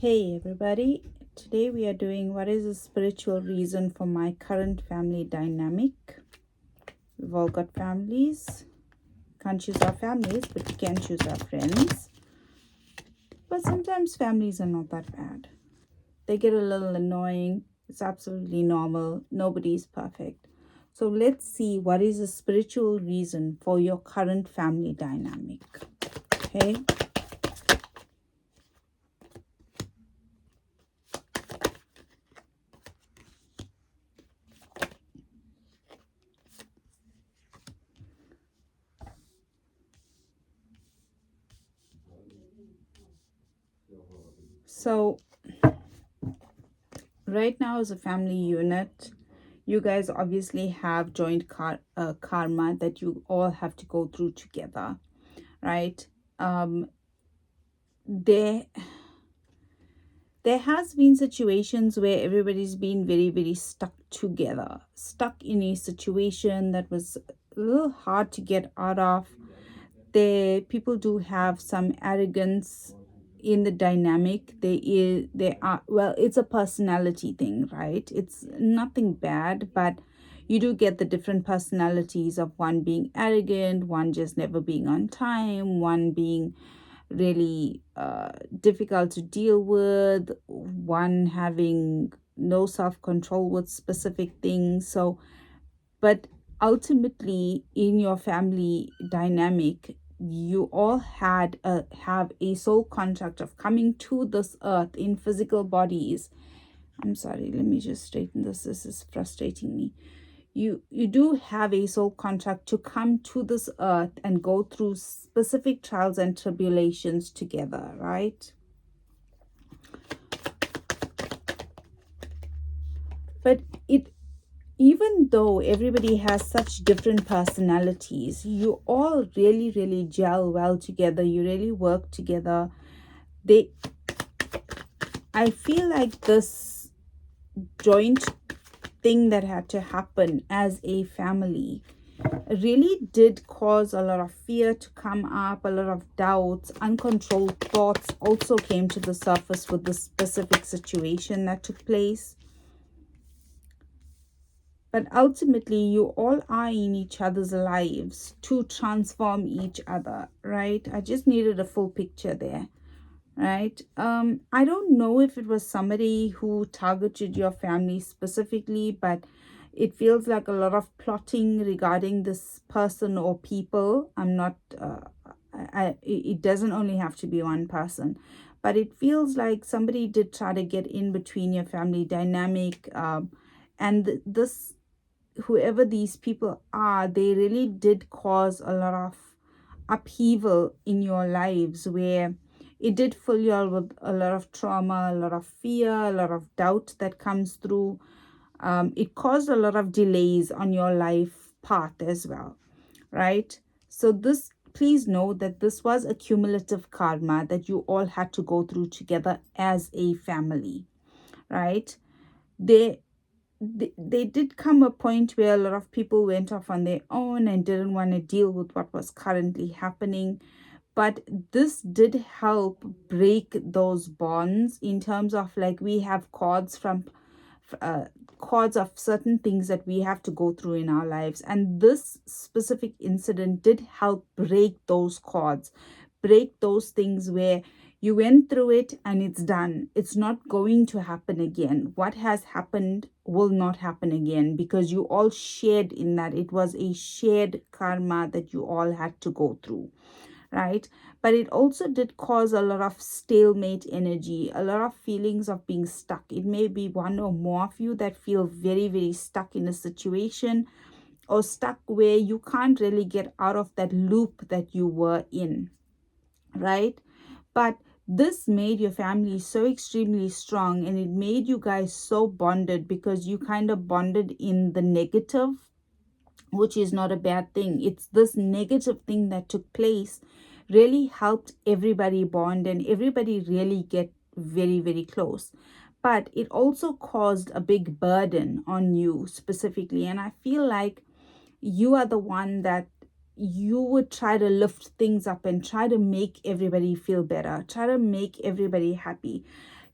Hey everybody, today we are doing what is the spiritual reason for my current family dynamic. We've all got families. Can't choose our families, but we can choose our friends. But sometimes families are not that bad. They get a little annoying. It's absolutely normal. Nobody's perfect. So let's see what is the spiritual reason for your current family dynamic. Okay? So right now as a family unit, you guys obviously have joint karma that you all have to go through together, right? There has been situations where everybody's been very, very stuck together, stuck in a situation that was a little hard to get out of. People do have some arrogance in the dynamic. They are, well, it's a personality thing, right? It's nothing bad, but you do get the different personalities of one being arrogant, one just never being on time, one being really difficult to deal with, one having no self-control with specific things. So but ultimately in your family dynamic, you all have a soul contract of coming to this earth in physical bodies. I'm sorry, let me just straighten this is frustrating me. You do have a soul contract to come to this earth and go through specific trials and tribulations together, right? But it even though everybody has such different personalities, you all really, really gel well together. You really work together. They, I feel like this joint thing that had to happen as a family really did cause a lot of fear to come up, a lot of doubts, uncontrolled thoughts also came to the surface with the specific situation that took place. But ultimately, you all are in each other's lives to transform each other, right? I just needed a full picture there, right? I don't know if it was somebody who targeted your family specifically, but it feels like a lot of plotting regarding this person or people. I'm not, it doesn't only have to be one person, but it feels like somebody did try to get in between your family dynamic. And this whoever these people are, they really did cause a lot of upheaval in your lives where it did fill you all with a lot of trauma, a lot of fear, a lot of doubt that comes through. It caused a lot of delays on your life path as well, right? So this, please know that this was a cumulative karma that you all had to go through together as a family, right? They they did come a point where a lot of people went off on their own and didn't want to deal with what was currently happening. But this did help break those bonds in terms of, like, we have cords from uh, cords of certain things that we have to go through in our lives, and this specific incident did help break those cords, break those things where you went through it and it's done. It's not going to happen again. What has happened will not happen again because you all shared in that. It was a shared karma that you all had to go through, right? But it also did cause a lot of stalemate energy, a lot of feelings of being stuck. It may be one or more of you that feel very, very stuck in a situation, or stuck where you can't really get out of that loop that you were in, right? But this made your family so extremely strong, and it made you guys so bonded because you kind of bonded in the negative, which is not a bad thing. It's this negative thing that took place really helped everybody bond and everybody really get very, very close. But it also caused a big burden on you specifically. And I feel like you are the one that you would try to lift things up and try to make everybody feel better, try to make everybody happy.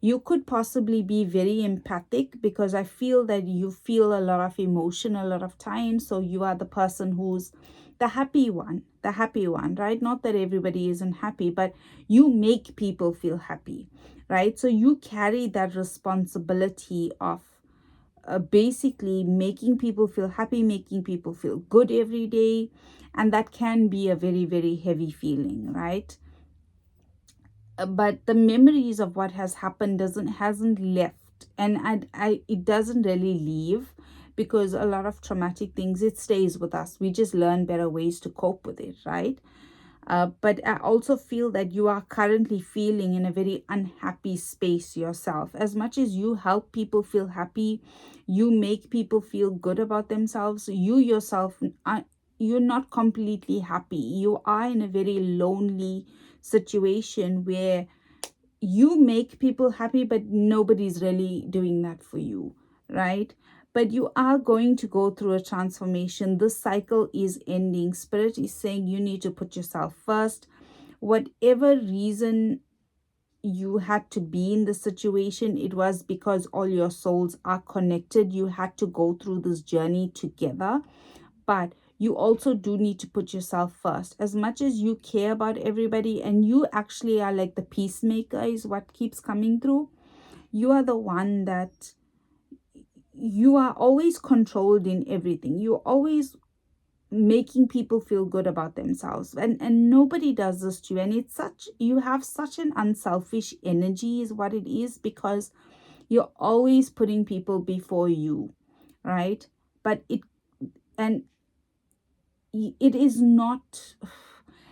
You could possibly be very empathic, because I feel that you feel a lot of emotion a lot of times. So you are the person who's the happy one, right? Not that everybody isn't happy, but you make people feel happy, right? So you carry that responsibility of basically making people feel happy, making people feel good every day. And that can be a very, very heavy feeling, right? But the memories of what has happened hasn't left, and it doesn't really leave, because a lot of traumatic things, it stays with us. We just learn better ways to cope with it, right? But I also feel that you are currently feeling in a very unhappy space yourself. As much as you help people feel happy, you make people feel good about themselves, you yourself are, you're not completely happy. You are in a very lonely situation where you make people happy, but nobody's really doing that for you, right? But you are going to go through a transformation. This cycle is ending. Spirit is saying you need to put yourself first. Whatever reason you had to be in the situation, it was because all your souls are connected. You had to go through this journey together. But you also do need to put yourself first. As much as you care about everybody, and you actually are like the peacemaker, is what keeps coming through. You are the one that, you are always controlled in everything. You're always making people feel good about themselves, and nobody does this to you. And it's such, you have such an unselfish energy is what it is, because you're always putting people before you, right? But and it is not,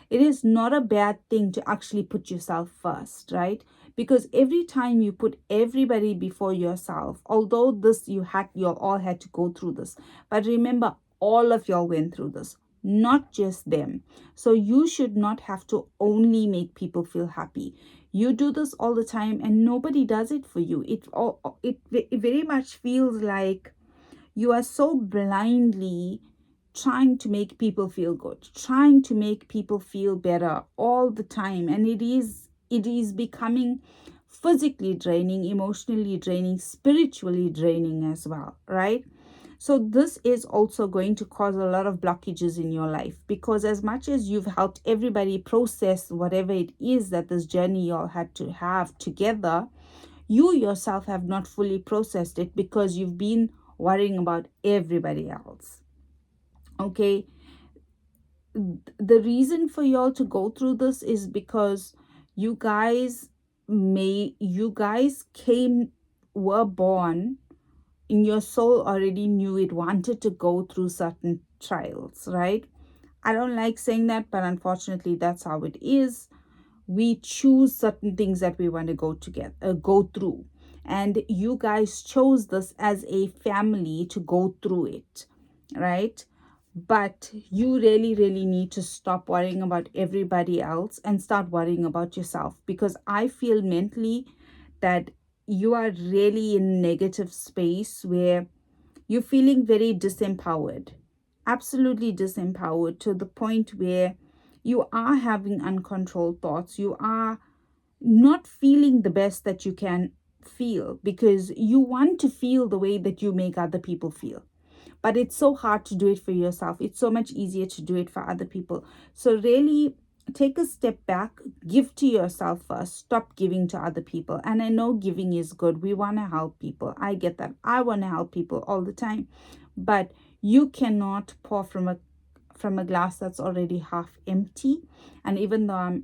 it is not a bad thing to actually put yourself first, right? Because every time you put everybody before yourself, although this, you all had to go through this, but remember, all of y'all went through this, not just them. So you should not have to only make people feel happy. You do this all the time, and nobody does it for you. It very much feels like you are so blindly trying to make people feel good, trying to make people feel better all the time. And it is becoming physically draining, emotionally draining, spiritually draining as well, right? So this is also going to cause a lot of blockages in your life, because as much as you've helped everybody process whatever it is that this journey you all had to have together, you yourself have not fully processed it, because you've been worrying about everybody else. Okay, the reason for y'all to go through this is because you guys were born, in your soul already knew it wanted to go through certain trials, right? I don't like saying that, but unfortunately that's how it is. We choose certain things that we want to go through, and you guys chose this as a family to go through it, right? But you really, really need to stop worrying about everybody else and start worrying about yourself, because I feel mentally that you are really in negative space where you're feeling very disempowered, absolutely disempowered, to the point where you are having uncontrolled thoughts. You are not feeling the best that you can feel, because you want to feel the way that you make other people feel. But it's so hard to do it for yourself. It's so much easier to do it for other people. So really take a step back, give to yourself first, stop giving to other people. And I know giving is good. We want to help people. I get that. I want to help people all the time. But you cannot pour from a glass that's already half empty. And even though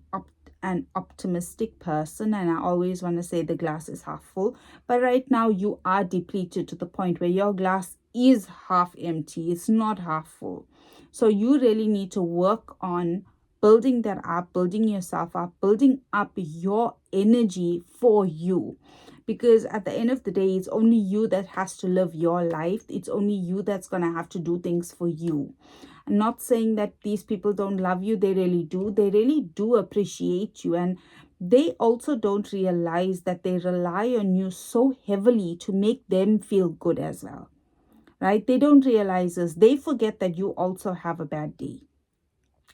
an optimistic person, and I always want to say the glass is half full, but right now you are depleted to the point where your glass is half empty, it's not half full. So you really need to work on building that up, building yourself up, building up your energy for you, because at the end of the day, it's only you that has to live your life. It's only you that's going to have to do things for you. I'm not saying that these people don't love you. They really do. They really do appreciate you. And they also don't realize that they rely on you so heavily to make them feel good as well, right? They don't realize this. They forget that you also have a bad day,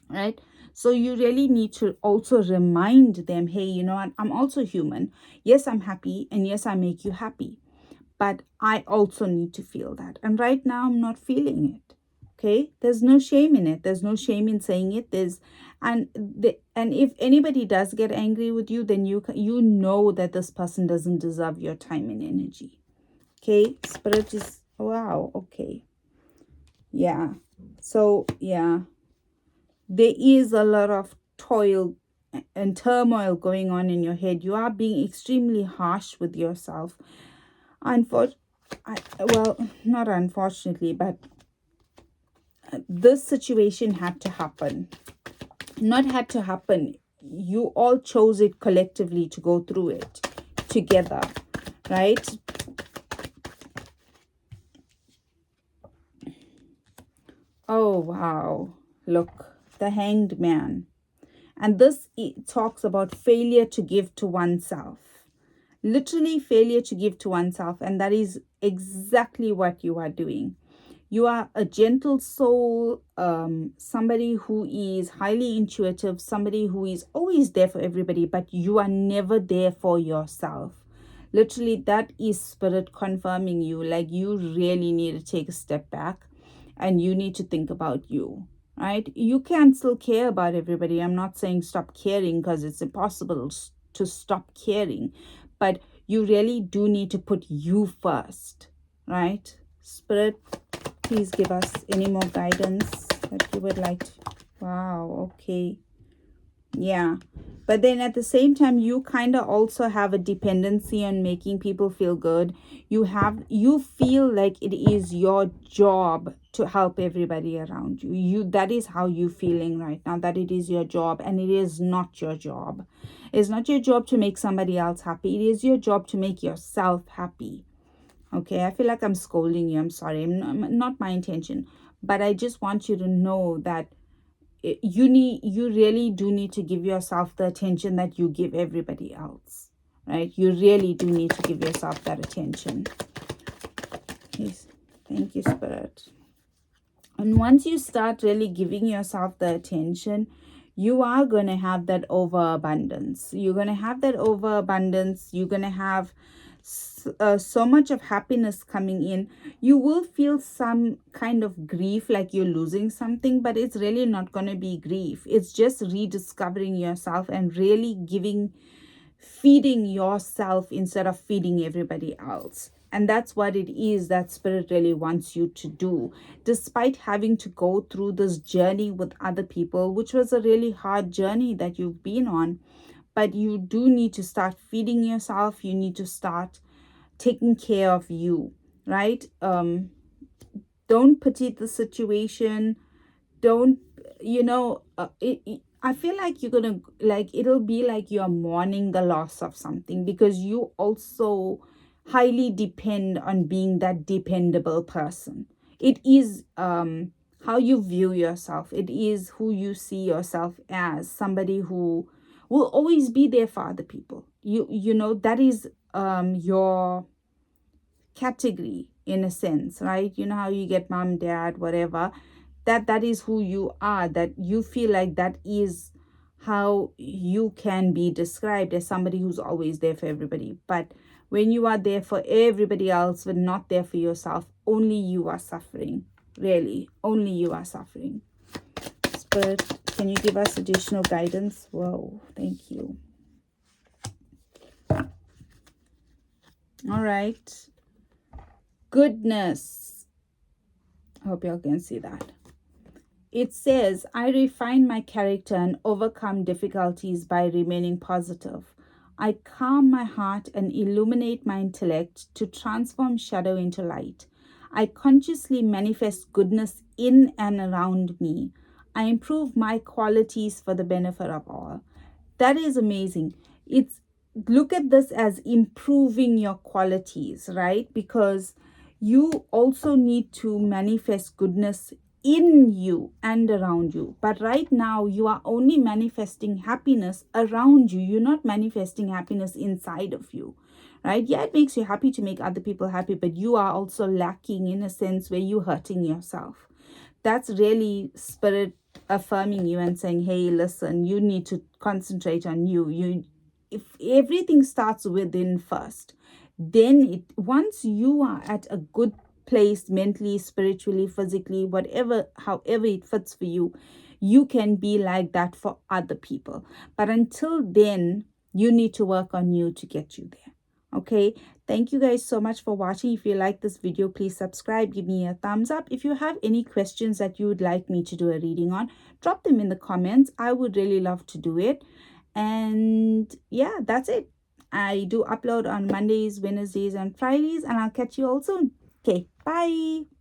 right? So you really need to also remind them, hey, you know what, I'm also human. Yes, I'm happy, and yes, I make you happy, but I also need to feel that. And right now I'm not feeling it. Okay? There's no shame in it. There's no shame in saying it. And if anybody does get angry with you, then you know that this person doesn't deserve your time and energy. Okay? Spirit is, wow, okay. Yeah. So, yeah. There is a lot of toil and turmoil going on in your head. You are being extremely harsh with yourself. Well, not unfortunately, but this situation had to happen. Not had to happen. You all chose it collectively to go through it together, right? Oh, wow. Look, the Hanged Man. And this talks about failure to give to oneself. Literally, failure to give to oneself. And that is exactly what you are doing. You are a gentle soul, somebody who is highly intuitive, somebody who is always there for everybody, but you are never there for yourself. Literally, that is spirit confirming you. Like, you really need to take a step back and you need to think about you, right? You can still care about everybody. I'm not saying stop caring, because it's impossible to stop caring, but you really do need to put you first, right? Spirit, please give us any more guidance that you would like to. Wow, okay. Yeah. But then at the same time, you kind of also have a dependency on making people feel good. You feel like it is your job to help everybody around you. That is how you feeling right now, that it is your job, and it is not your job. It's not your job to make somebody else happy. It is your job to make yourself happy. Okay, I feel like I'm scolding you. I'm sorry. Not my intention. But I just want you to know that you really do need to give yourself the attention that you give everybody else, right? You really do need to give yourself that attention. Yes. Thank you, Spirit. And once you start really giving yourself the attention, you are going to have that overabundance. You're going to have that overabundance. You're going to have so much of happiness coming in. You will feel some kind of grief, like you're losing something, but it's really not going to be grief. It's just rediscovering yourself and really feeding yourself instead of feeding everybody else. And that's what it is that spirit really wants you to do. Despite having to go through this journey with other people, which was a really hard journey that you've been on, but you do need to start feeding yourself. You need to start taking care of you, right? Don't pity the situation. Don't, I feel like you're gonna, like, it'll be like you're mourning the loss of something, because you also highly depend on being that dependable person. It is how you view yourself. It is who you see yourself as, somebody who will always be there for other people. That is your category, in a sense, right? You know how you get mom, dad, whatever. That is who you are. That you feel like that is how you can be described, as somebody who's always there for everybody. But when you are there for everybody else but not there for yourself, only you are suffering. Really, only you are suffering. Spirit, can you give us additional guidance? Whoa, thank you. All right. Goodness. I hope y'all can see that. It says, I refine my character and overcome difficulties by remaining positive. I calm my heart and illuminate my intellect to transform shadow into light. I consciously manifest goodness in and around me. I improve my qualities for the benefit of all. That is amazing. Look at this as improving your qualities, right? Because you also need to manifest goodness in you and around you. But right now, you are only manifesting happiness around you. You're not manifesting happiness inside of you, right? Yeah, it makes you happy to make other people happy, but you are also lacking in a sense where you're hurting yourself. That's really spirit affirming you and saying, hey, listen, you need to concentrate on you. If everything starts within first, then once you are at a good place mentally, spiritually, physically, whatever, however it fits for you, you can be like that for other people. But until then, you need to work on you to get you there. Okay, thank you guys so much for watching. If you like this video, please subscribe, give me a thumbs up. If you have any questions that you would like me to do a reading on, drop them in the comments. I would really love to do it. And yeah, that's it. I do upload on Mondays, Wednesdays, and Fridays, and I'll catch you all soon. Okay, bye.